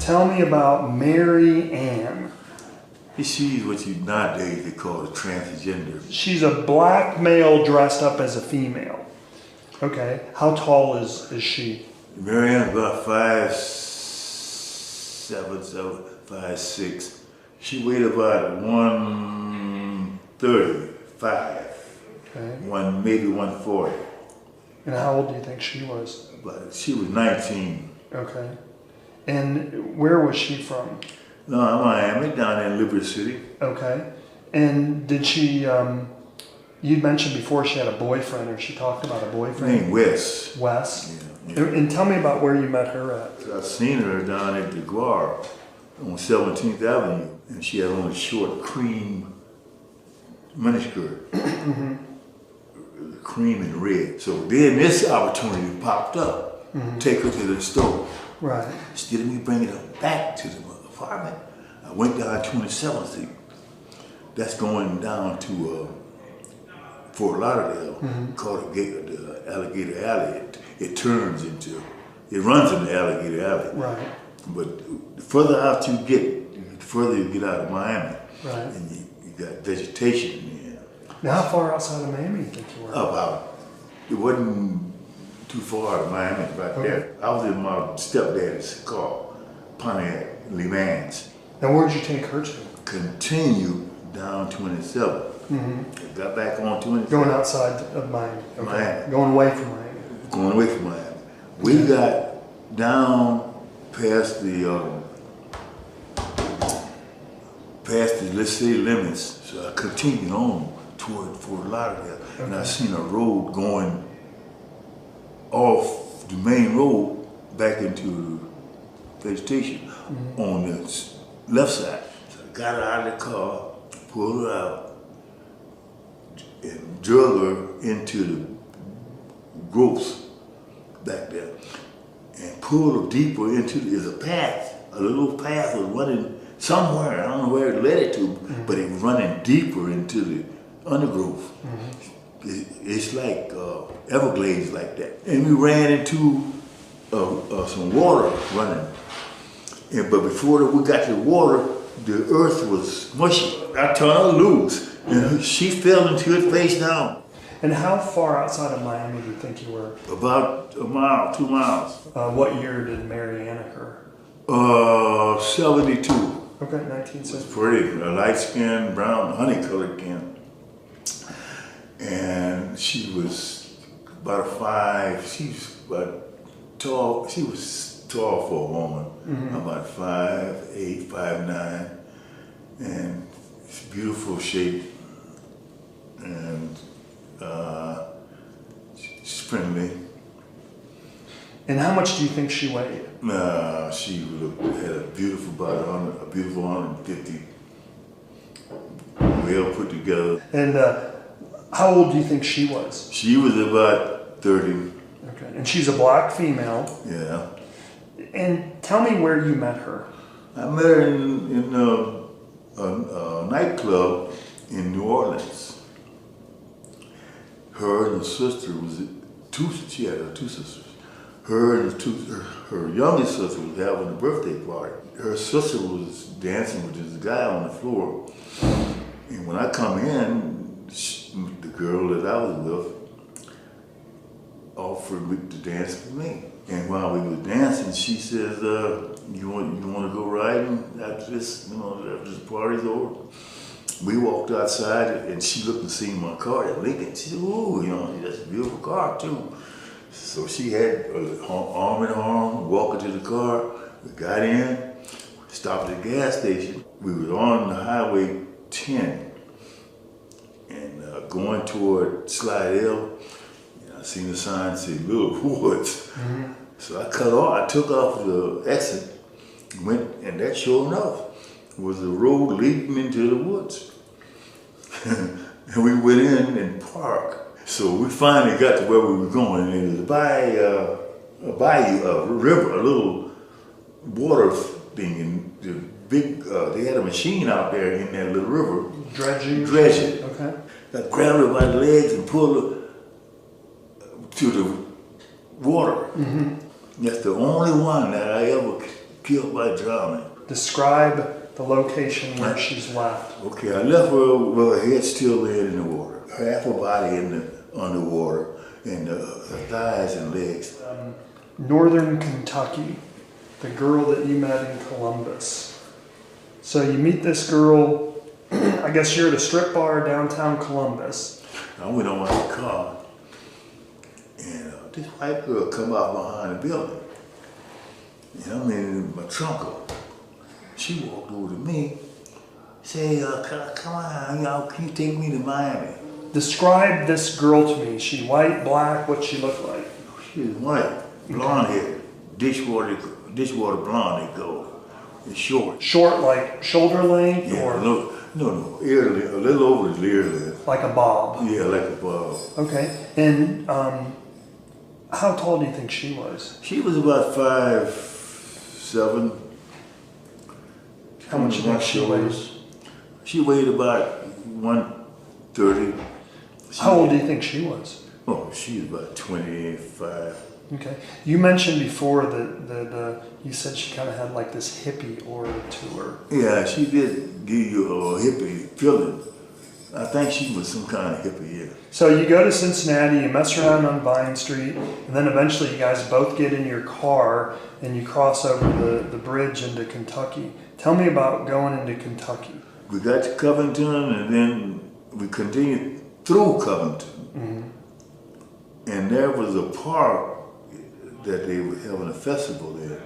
Tell me about Mary Ann. She's what you nowadays they call a transgender. She's a black male dressed up as a female. Okay. How tall is she? Mary Ann's about 5'7", 5'6". She weighed about 135. Okay. Maybe 140. And how old do you think she was? But she was 19. Okay. And where was she from? No, Miami, down there in Liberty City. Okay. And did she, you'd mentioned before she had a boyfriend, or she talked about a boyfriend? Named Wes. Wes? Yeah. And tell me about where you met her at. I seen her down at the Guar on 17th Avenue, and she had on a short cream miniskirt. Mm-hmm. Cream and red. So then this opportunity popped up. Mm-hmm. Take her to the store. Right. Instead of me bringing her back to the apartment, I went down 27th Street. That's going down to Fort Lauderdale, called the Alligator Alley. It runs into the Alligator Alley. Right. But the further out you get, the further you get out of Miami. Right. And you got vegetation in there. Now, how far outside of Miami do you think you were? It wasn't too far out of Miami, right there. I was in my stepdaddy's car, Pontiac Le Mans. Now, where'd you take her to? Continue down 27. Got back on 27. Going outside of Miami. Okay. Miami. Going away from Miami. Going away from Miami. We got down past the let's say limits. So I continued on toward Fort Lauderdale, and I seen a road going off the main road back into vegetation on the left side. So I got her out of the car, pulled her out, and drug her into the growth back there, and pulled her deeper into there's a path. A little path was running somewhere. I don't know where it led it to, but it was running deeper into the undergrowth. It's like Everglades like that. And we ran into some water running. But before we got to the water, the earth was mushy. I turned her loose, and she fell into it face down. And how far outside of Miami do you think you were? About a mile, 2 miles. What year did Mary Ann occur? 72. Okay, 1970. Pretty, a light-skinned, brown, honey-colored skin. And she was about tall. She was tall for a woman, about 5'8", 5'9", and it's beautiful shape, and she's friendly. And how much do you think she weighed? She had a beautiful body, a beautiful 150, well put together. And how old do you think she was? She was about 30. Okay, and she's a black female. Yeah. And tell me where you met her. I met her in a nightclub in New Orleans. Her and her sister she had two sisters. Her and her youngest sister was having a birthday party. Her sister was dancing with this guy on the floor. And when I come in, the girl that I was with offered to dance with me. And while we were dancing, she says, you want to go riding after this, after this party's over? We walked outside, and she looked and seen my car at Lincoln. She said, ooh, that's a beautiful car too. So she had arm in arm, walking to the car. We got in, stopped at the gas station. We were on the Highway 10 and going toward Slidell. I seen the sign say Little Woods. So I cut off, I took off the exit, went, and that sure enough was the road leading into the woods. And we went in and parked. So we finally got to where we were going, and it was by a bayou, a river, a little water thing, and the big, they had a machine out there in that little river. Dredging? Okay. I grabbed her by the legs and pulled her to the water. That's the only one that I ever killed by drowning. Describe the location where she's left. Okay, I left her with her head still laying in the water, half her body in the underwater, and her thighs and legs. Northern Kentucky, the girl that you met in Columbus. So you meet this girl, I guess you're at a strip bar downtown Columbus. I went on my car, and this white girl come out behind the building. And I'm in my trunk. She walked over to me, say, come on, y'all, can you take me to Miami? Describe this girl to me. She white, black, what she look like? She was white, blonde hair, dishwater blonde, they go. It's short. Short, like shoulder length, Yeah, or no, ear length, a little over the ear length. like a bob? Yeah, like a bob. Okay, and how tall do you think she was? She was about 5'7". How much do you think she weighed? She weighed about 130. How old do you think she was? Oh, she was about 25. Okay. You mentioned before that you said she kind of had like this hippie aura to her. Yeah, she did give you a hippie feeling. I think she was some kind of hippie, yeah. So you go to Cincinnati, you mess around on Vine Street, and then eventually you guys both get in your car and you cross over the bridge into Kentucky. Tell me about going into Kentucky. We got to Covington, and then we continued through Covington. Mm-hmm. And there was a park that they were having a festival there.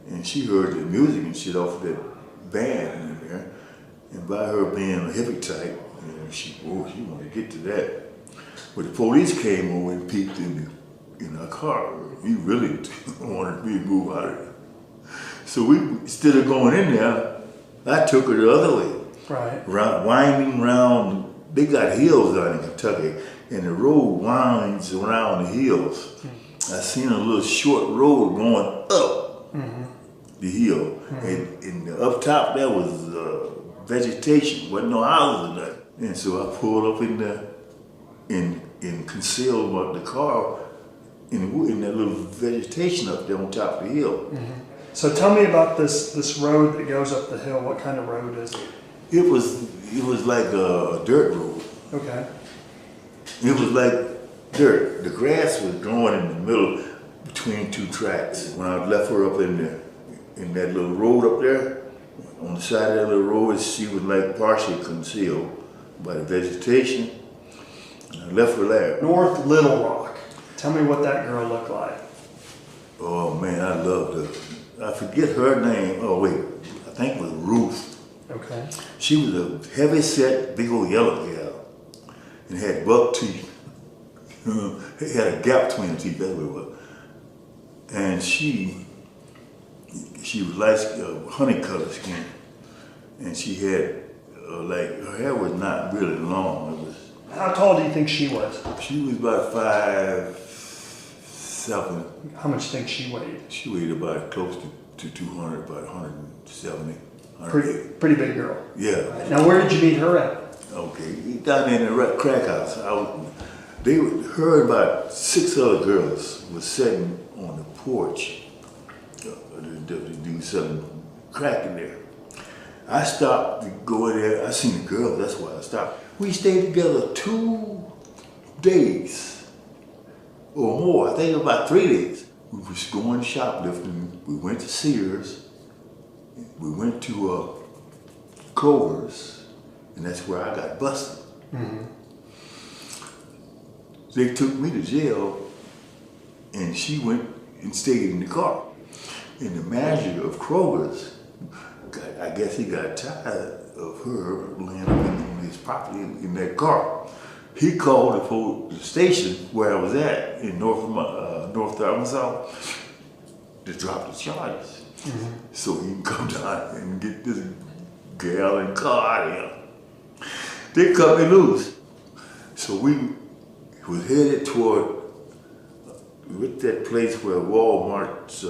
And she heard the music and shit off of that band in there. And by her being a hippie type, you know, she wanted to get to that. But the police came over and peeped in our car. He really wanted me to move out of there. So we, instead of going in there, I took her the other way. Right. Winding around, they got hills down in Kentucky, and the road winds around the hills. Mm-hmm. I seen a little short road going up the hill, and up top there was vegetation, wasn't no houses or nothing. And so I pulled up and concealed the car in that little vegetation up there on top of the hill. Mm-hmm. So tell me about this road that goes up the hill. What kind of road is it? It was like a dirt road. Okay. It was like dirt. The grass was growing in the middle between two tracks. When I left her up in that little road up there, on the side of that little road, she was like partially concealed by the vegetation. And I left her there. North Little Rock. Tell me what that girl looked like. Oh man, I loved her. I forget her name. Oh wait, I think it was Ruth. Okay. She was a heavy set, big old yellow gal, and had buck teeth. It had a gap between the teeth, that's what it was. And she was like honey colored skin, and she had like her hair was not really long. It was. How tall do you think she was? She was about 5'7". How much do you think she weighed? She weighed about close to 200, about 170. Pretty big girl. Yeah. Now, where did you meet her at? Okay, down in the crack house. Her and about 6 other girls was sitting on the porch. The dude selling crack in there. I stopped to go in there. I seen the girl, that's why I stopped. We stayed together 2 days or more. I think about 3 days. We was going shoplifting. We went to Sears. We went to Kroger's, and that's where I got busted. Mm-hmm. They took me to jail, and she went and stayed in the car. And the manager of Kroger's, I guess he got tired of her laying up on his property in that car. He called the station where I was at in North Arkansas to drop the charges. Mm-hmm. So he can come down and get this gal and car out of here. They cut me loose. So we was headed toward with that place where Walmart's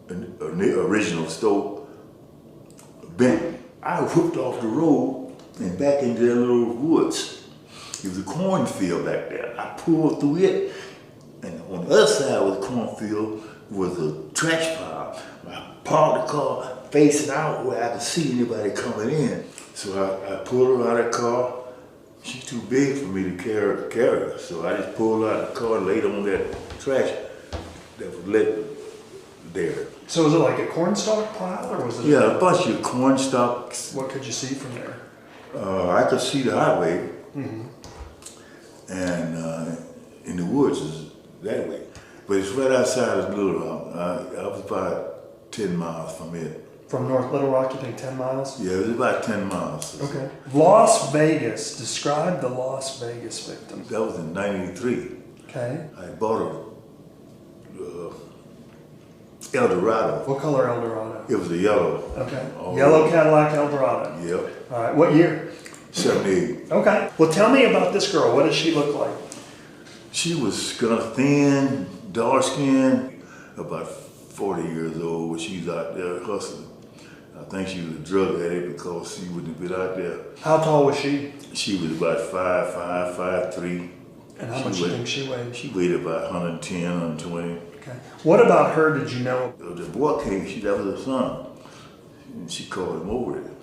original store bent. I whooped off the road and back into that little woods. It was a cornfield back there. I pulled through it And on the other side of the cornfield was a trash pile. I parked the car facing out where I could see anybody coming in. So I pulled her out of the car. She's too big for me to carry her. So I just pulled her out of the car and laid on that trash that was lit there. So was it like a cornstalk pile, or was it? Yeah, a bunch of corn stalks. What could you see from there? I could see the highway, and in the woods is that way. But it's right outside of Little Rock. I was about 10 miles from it. From North Little Rock, you think 10 miles? Yeah, it was about 10 miles. Okay. Las Vegas. Describe the Las Vegas victim. That was in '93. Okay. I bought a Eldorado. What color Eldorado? It was a yellow. Okay. Oh. Yellow Cadillac Eldorado. Yep. All right. What year? 78. Okay. Well, tell me about this girl. What does she look like? She was kind of thin, dark skinned, about 40 years old, but she's out there hustling. I think she was a drug addict because she wouldn't have been out there. How tall was she? She was about 5'5", 5'3". And how much do you think she weighed? She weighed about 110, 120. Okay. What about her did you know? The boy came, that was her son. And she called him over there.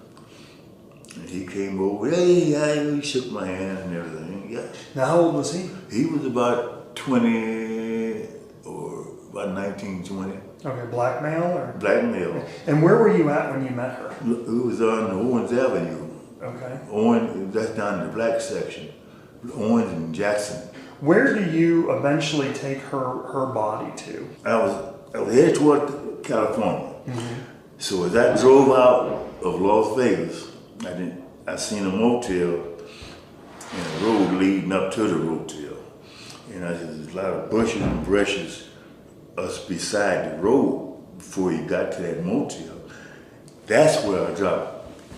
And he came over, hey, he shook my hand and everything. Yeah. Now, how old was he? He was about 20 or about 19, 20. Okay, black male or? Black male. And where were you at when you met her? It was on Owens Avenue. Okay. Owens, that's down in the black section. Owens and Jackson. Where do you eventually take her body to? I was headed toward California. So as I drove out of Las Vegas, I seen a motel and a road leading up to the motel. And there's a lot of bushes and brushes beside the road before you got to that motel. That's where I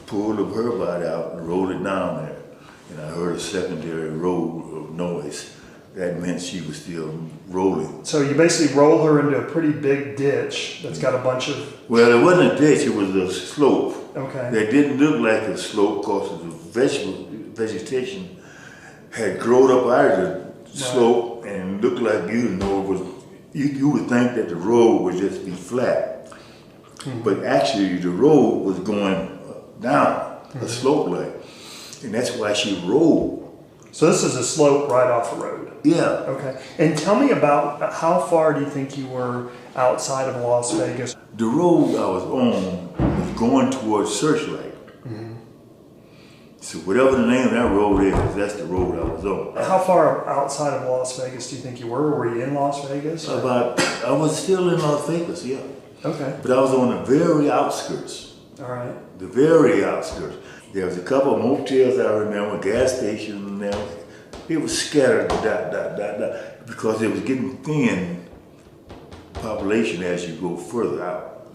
pulled her body out and rolled it down there. And I heard a secondary roll of noise. That meant she was still rolling. So you basically roll her into a pretty big ditch that's got a bunch of... Well, it wasn't a ditch, it was a slope. Okay. That didn't look like a slope because the vegetation had grown up out of the slope and looked like you would think that the road would just be flat. But actually the road was going down, a slope like. And that's why she rolled. So this is a slope right off the road? Yeah. Okay. And tell me about how far do you think you were outside of Las Vegas? The road I was on was going towards Searchlight. So whatever the name of that road is, that's the road I was on. How far outside of Las Vegas do you think you were? Were you in Las Vegas? I was still in Las Vegas, yeah. Okay. But I was on the very outskirts. All right. The very outskirts. There was a couple of motels I remember, gas stations, and it was scattered, because it was getting thin population as you go further out.